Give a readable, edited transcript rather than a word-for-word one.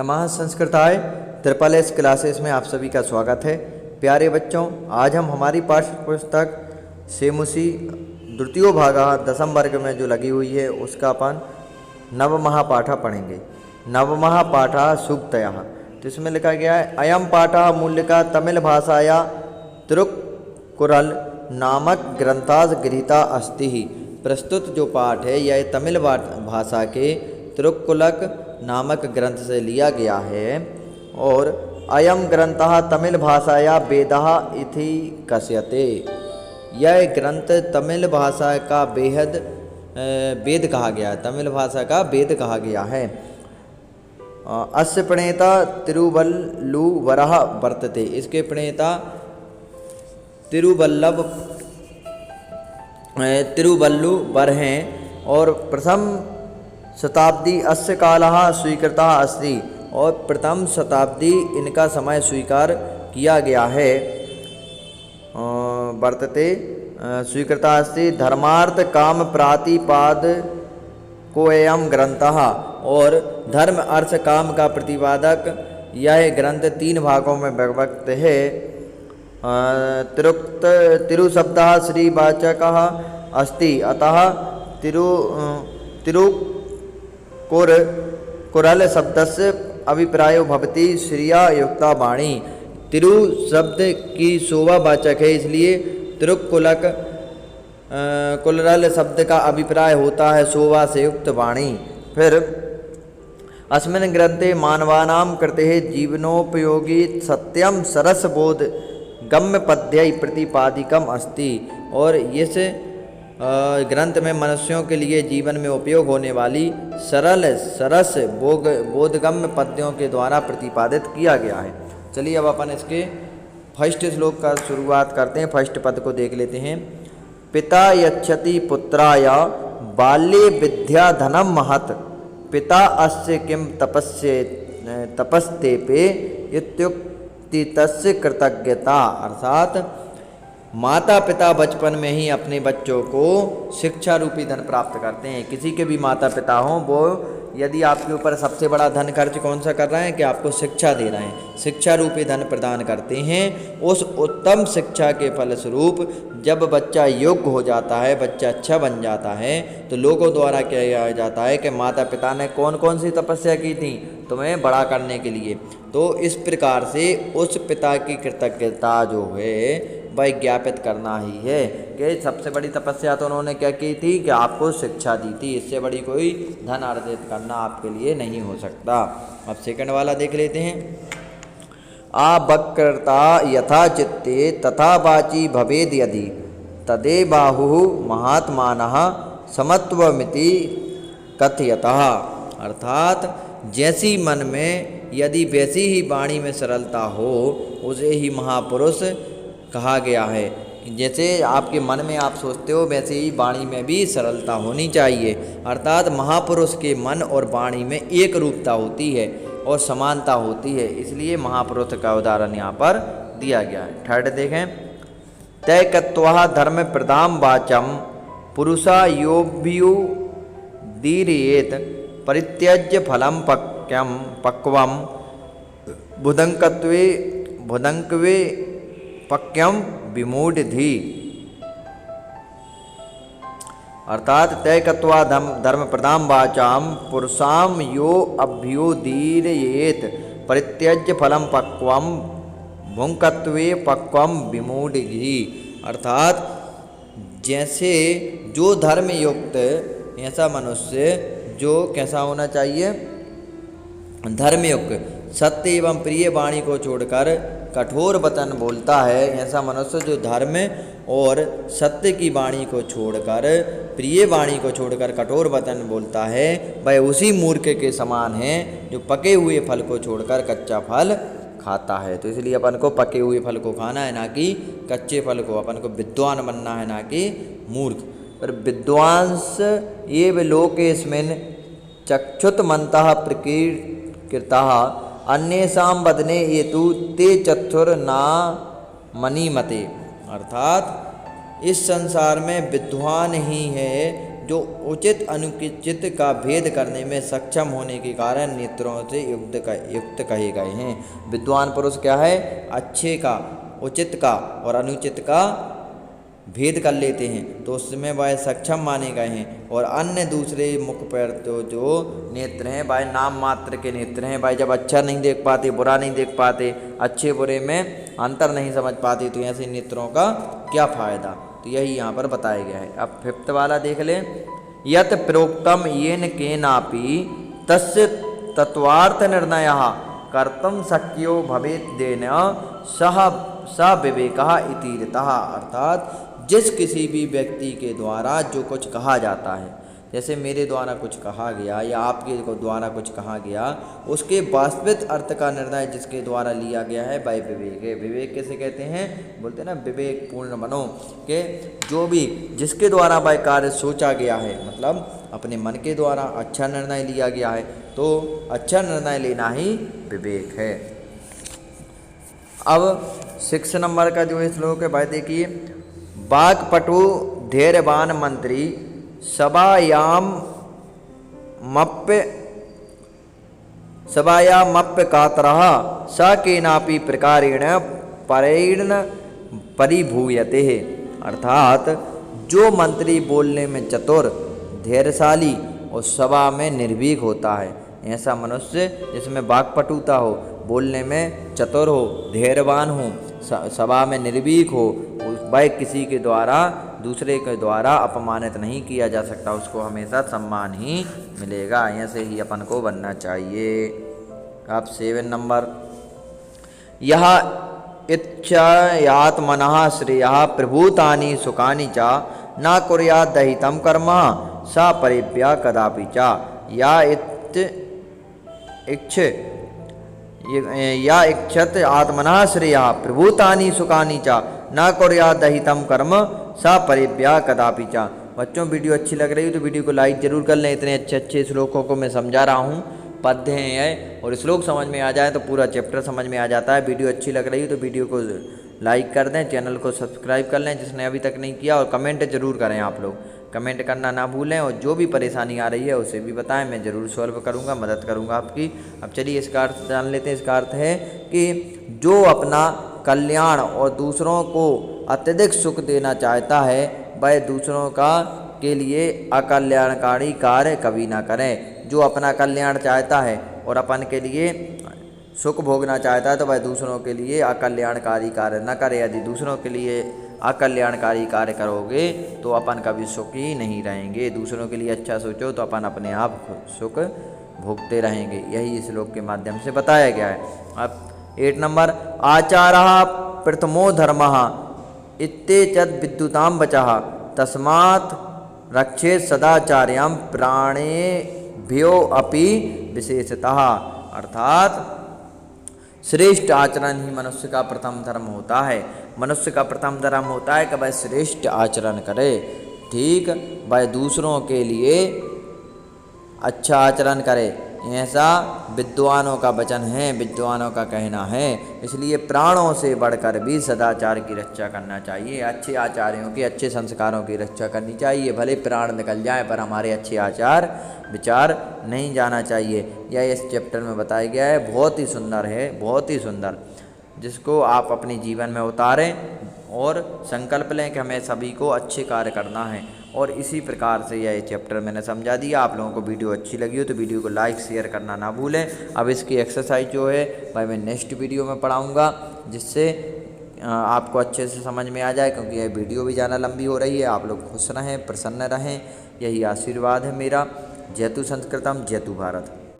नमः संस्कृताय triple S classes में आप सभी का स्वागत है। प्यारे बच्चों, आज हम हमारी पाठ्य पुस्तक सेमुसी द्वितीय भागा दशम वर्ग में जो लगी हुई है उसका अपन नवमः पाठा पढ़ेंगे। नवमः पाठा सूक्तयः। तो इसमें लिखा गया है अयम पाठा मूल्यका तमिल भाषाया तिरुक्कुरल नामक ग्रंथास गृहीता अस्ति। प्रस्तुत जो पाठ है यह तमिल भाषा के तिरुक्कुलक नामक ग्रंथ से लिया गया है और अयम ग्रंथः तमिल भाषाया वेदः इति कथ्यते। यह ग्रंथ तमिल भाषा का वेद कहा गया है, तमिल भाषा का वेद कहा गया है। अस्य प्रणेता तिरुवल्लुवरः वर्तते। इसके प्रणेता तिरुवल्लुवर हैं और प्रथम शताब्दी अस्य कालः स्वीकृतः अस्ति और प्रथम शताब्दी इनका समय स्वीकार किया गया है। वर्तते स्वीकृतः अस्ति। धर्मार्थ काम प्रातिपाद को एयं ग्रंथः। और धर्म अर्थ काम का प्रतिपादक यह ग्रंथ 3 भागों में विभक्त है। तिरु शब्दः श्रीवाचकः अस्ति, अतः तिरुकुरल शब्दस्य अभिप्रायो भवति श्रिया युक्ता वाणी। तिरु शब्द की शोभावाचक है, इसलिए तिरुक्कुलक कुलरल शब्द का अभिप्राय होता है शोभा से युक्त वाणी। फिर अस्मिन् ग्रंथे मानवानां कृते जीवनोपयोगी सत्यम सरसबोध गम्य पद्य प्रतिपादिकम अस्ति। और इस ग्रंथ में मनुष्यों के लिए जीवन में उपयोग होने वाली सरल सरस बोधगम्य पद्यों के द्वारा प्रतिपादित किया गया है। चलिए अब अपन इसके फर्स्ट श्लोक का शुरुआत करते हैं। फर्स्ट पद को देख लेते हैं। पिता यच्छति पुत्राय बाल्ये विद्या धनम महत्, पिता अस्य किम तपस्तेपे इत्युक्ति तस्य कृतज्ञता। अर्थात माता पिता बचपन में ही अपने बच्चों को शिक्षा रूपी धन प्राप्त करते हैं। किसी के भी माता पिता हों, वो यदि आपके ऊपर सबसे बड़ा धन खर्च कौन सा कर रहे हैं कि आपको शिक्षा दे रहे हैं, शिक्षा रूपी धन प्रदान करते हैं। उस उत्तम शिक्षा के फलस्वरूप जब बच्चा योग्य हो जाता है, बच्चा अच्छा बन जाता है, तो लोगों द्वारा किया जाता है कि माता पिता ने कौन कौन सी तपस्या की थी तुम्हें बड़ा करने के लिए। तो इस प्रकार से उस पिता की कृतज्ञता जो है वह ज्ञापित करना ही है कि सबसे बड़ी तपस्या तो उन्होंने क्या की थी कि आपको शिक्षा दी थी। इससे बड़ी कोई धन अर्जित करना आपके लिए नहीं हो सकता। अब सेकंड वाला देख लेते हैं। आबक्रता यथा चित्ते तथा वाची भवेद यदि तदे बाहु महात्मानः समत्वमिति कथयतः। अर्थात जैसी मन में यदि वैसी ही वाणी में सरलता हो उसे ही महापुरुष कहा गया है। जैसे आपके मन में आप सोचते हो वैसे ही वाणी में भी सरलता होनी चाहिए। अर्थात महापुरुष के मन और वाणी में एक रूपता होती है और समानता होती है, इसलिए महापुरुष का उदाहरण यहाँ पर दिया गया है। थर्ड देखें। तय कत्वा धर्म प्रदाम वाचम पुरुषा योभ्यु दीर्येत परित्यज्य फलम पक्वम भुदंकवे पक्यम विमूढ़धि। अर्थात तय कत्वा धर्म प्रदाम वाचाम पुरुषाम यो अभ्युदीरयेत परित्यज्य फलम पक्वम भुंकत्वे पक्वम विमूढ़धि। अर्थात जैसे जो धर्म युक्त ऐसा मनुष्य जो कैसा होना चाहिए, धर्मयुक्त, सत्य एवं प्रिय वाणी को छोड़कर कठोर वचन बोलता है, ऐसा मनुष्य जो धर्म और सत्य की वाणी को छोड़कर प्रिय वाणी को छोड़कर कठोर वचन बोलता है, वह उसी मूर्ख के समान है जो पके हुए फल को छोड़कर कच्चा फल खाता है। तो इसलिए अपन को पके हुए फल को खाना है, ना कि कच्चे फल को। अपन को विद्वान बनना है, ना कि मूर्ख। पर विद्वांस एव लोकेस्मिन् चक्षुतमन्तः प्रकीर्तितः अन्येषां वदने हेतु ते चतुर ना मनीमते। अर्थात इस संसार में विद्वान ही है जो उचित अनुचित का भेद करने में सक्षम होने के कारण नेत्रों से युक्त कहे गए हैं। विद्वान पुरुष क्या है, अच्छे का, उचित का और अनुचित का भेद कर लेते हैं, तो उसमें वह सक्षम माने गए हैं। और अन्य दूसरे मुख पर तो जो नेत्र हैं वह नाम मात्र के नेत्र हैं। भाई जब अच्छा नहीं देख पाते, बुरा नहीं देख पाते, अच्छे बुरे में अंतर नहीं समझ पाते, तो ऐसे नेत्रों का क्या फ़ायदा। तो यही यहाँ पर बताया गया है। अब 5th वाला देख लें। यत प्रोक्तम येन केनापि तस्य तत्वार्थ निर्णयः कर्तुं शक्यो भवेत् तेन सह स विवेकः इति ऋतः। अर्थात जिस किसी भी व्यक्ति के द्वारा जो कुछ कहा जाता है, जैसे मेरे द्वारा कुछ कहा गया या आपके द्वारा कुछ कहा गया, उसके वास्तविक अर्थ का निर्णय जिसके द्वारा लिया गया है वह विवेक है। विवेक कैसे कहते हैं, बोलते हैं ना, विवेक पूर्ण बनो, के जो भी जिसके द्वारा वह कार्य सोचा गया है, मतलब अपने मन के द्वारा अच्छा निर्णय लिया गया है, तो अच्छा निर्णय लेना ही विवेक है। अब 6 नंबर का जो श्लोक है भाई देखिए। वाक्पटु धैर्यवान मंत्री सभायामप्य कातरः स केनापि प्रकारेण परेण परिभूयते। अर्थात जो मंत्री बोलने में चतुर, धैर्यशाली और सभा में निर्भीक होता है, ऐसा मनुष्य जिसमें वाक्पटुता हो, बोलने में चतुर हो, धैर्यवान हो, सभा में निर्भीक हो, वह किसी के द्वारा, दूसरे के द्वारा अपमानित नहीं किया जा सकता, उसको हमेशा सम्मान ही मिलेगा। ऐसे ही अपन को बनना चाहिए। अब 7 नंबर। यह इच्छयात्मनः श्रेयः प्रभूतानि सुखानि च न कुर्यात् दहितं कर्म स परिव्या कदापि च। या इच्छत आत्मनः श्रेयः प्रभूतानि सुखानि च न कुर्यात् दहितं कर्म स परिव्या कदापि च। बच्चों वीडियो अच्छी लग रही हो तो वीडियो को लाइक जरूर कर लें। इतने अच्छे अच्छे श्लोकों को मैं समझा रहा हूँ, पद्य हैं और श्लोक समझ में आ जाए तो पूरा चैप्टर समझ में आ जाता है। वीडियो अच्छी लग रही हो तो वीडियो को लाइक कर दें, चैनल को सब्सक्राइब कर लें जिसने अभी तक नहीं किया, और कमेंट जरूर करें। आप लोग कमेंट करना ना भूलें, और जो भी परेशानी आ रही है उसे भी बताएं, मैं ज़रूर सॉल्व करूंगा, मदद करूंगा आपकी। अब चलिए इसका अर्थ जान लेते हैं। इसका अर्थ है कि जो अपना कल्याण और दूसरों को अत्यधिक सुख देना चाहता है, वह दूसरों का के लिए अकल्याणकारी कार्य कभी ना करें। जो अपना कल्याण चाहता है और अपन के लिए सुख भोगना चाहता है, तो वह दूसरों के लिए अकल्याणकारी कार्य न करे। यदि दूसरों के लिए अकल्याणकारी कार्य करोगे तो अपन कभी सुखी नहीं रहेंगे। दूसरों के लिए अच्छा सोचो तो अपन अपने आप सुख भोगते रहेंगे। यही इस श्लोक के माध्यम से बताया गया है। अब 8 नंबर। आचारः प्रथमो धर्मः इत्येतद् विद्युतां वचः तस्मात् रक्षेत सदाचार्यं प्राणेभ्यो अपि विशेषतः। अर्थात श्रेष्ठ आचरण ही मनुष्य का प्रथम धर्म होता है। मनुष्य का प्रथम धर्म होता है कि वह श्रेष्ठ आचरण करे, ठीक, वह दूसरों के लिए अच्छा आचरण करे। ऐसा विद्वानों का वचन है, विद्वानों का कहना है। इसलिए प्राणों से बढ़कर भी सदाचार की रक्षा करना चाहिए। अच्छे आचार्यों की, अच्छे संस्कारों की रक्षा करनी चाहिए। भले प्राण निकल जाए पर हमारे अच्छे आचार विचार नहीं जाना चाहिए। यह इस चैप्टर में बताया गया है। बहुत ही सुंदर है, बहुत ही सुंदर, जिसको आप अपने जीवन में उतारें और संकल्प लें कि हमें सभी को अच्छे कार्य करना है। और इसी प्रकार से यह चैप्टर मैंने समझा दिया। आप लोगों को वीडियो अच्छी लगी हो तो वीडियो को लाइक शेयर करना ना भूलें। अब इसकी एक्सरसाइज जो है वह मैं नेक्स्ट वीडियो में पढ़ाऊँगा, जिससे आपको अच्छे से समझ में आ जाए, क्योंकि यह वीडियो भी ज़्यादा लंबी हो रही है। आप लोग खुश रहें, प्रसन्न रहें, यही आशीर्वाद है मेरा। जयतु संस्कृतम, जयतु भारत।